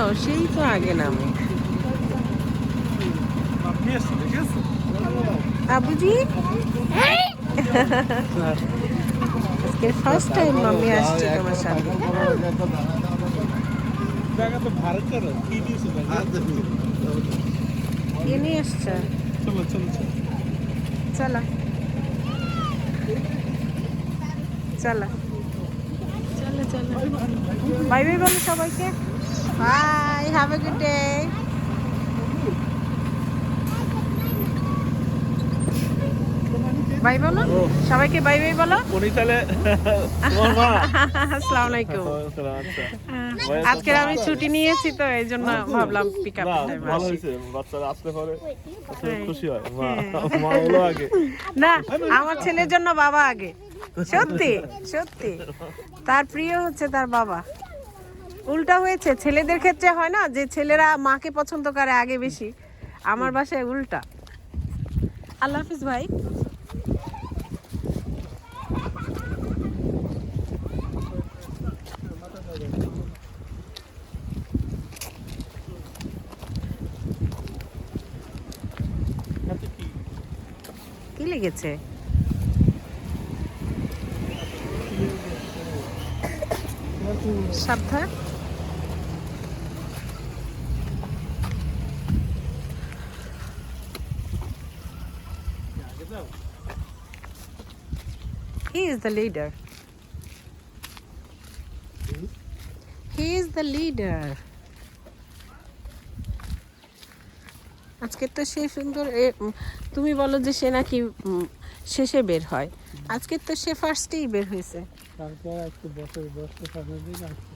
ও সেই তো আগে নামে। আবুজি আজকে ফার্স্ট টাইম মাম্মি আসছে তোমার সাথে। কে নিয়ে এসছে? চলো চলো চলো চলো, বাই বাই বলো সবাইকে। Bye, have a good day. Bye বলো সবাইকে, বাই বাই বলো। আসসালামু আলাইকুম। আজকে আমি ছুটি নিয়েছি তো এই জন্য ভাবলাম পিক আপ ভালো হয়েছে, বাচ্চারা আসলে পরে খুশি হয়। মা হলো আগে না, আমার ছেলের জন্য বাবা আগে। সত্যি সত্যি, তার প্রিয় হচ্ছে তার বাবা। উল্টা হয়েছে, ছেলেদের ক্ষেত্রে হয় না যে ছেলেরা মাকে পছন্দ করে আগে বেশি, আমার বাসায় উল্টা। আল্লাহ হাফিজ ভাই। কি লেগেছে? সাবধান। He is the leader. He is the leader. আজকে তো সে সুন্দর, তুমি বলো যে সে নাকি শেষে বের হয়, আজকে তো সে ফার্স্টেই বের হয়েছে। তারপর একটু বছর বছর সামনে দিকে আসতে।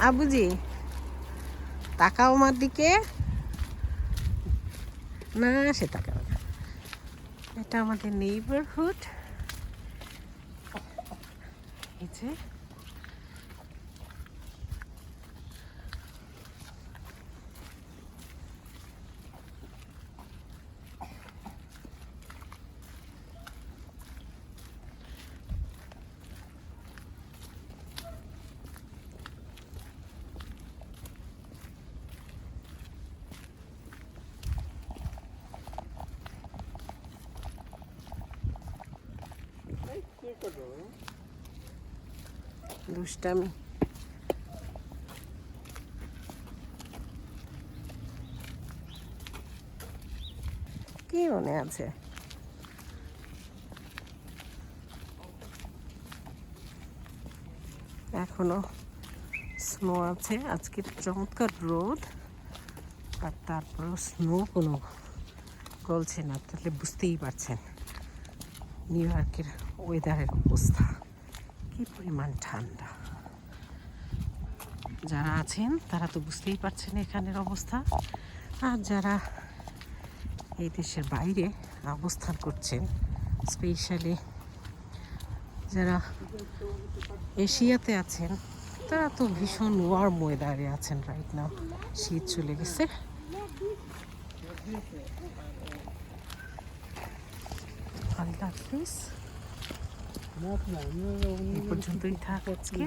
আবুজি তাকাও আমার দিকে। না সে তাকাও না। এটা আমাদের নেইবারহুড। এই যে দুষ্টামি। কি মনে আছে? এখনো স্নো আছে, আজকে চমৎকার রোদ, আর তারপরেও স্নো কোনো গলছে না, তাহলে বুঝতেই পারছেন নিউ ইয়র্কের ওয়েদারের অবস্থা কি পরিমাণ ঠান্ডা। যারা আছেন তারা তো বুঝতেই পারছেন এখানের অবস্থা, আর যারা এই দেশের বাইরে অবস্থান করছেন, স্পেশালি যারা এশিয়াতে আছেন, তারা তো ভীষণ ওয়ার্ম ওয়েদারে আছেন রাইট নাও। শীত চলে গেছে। আল্লাহ হাফিজ। এই পর্যন্তই থাক আজকে।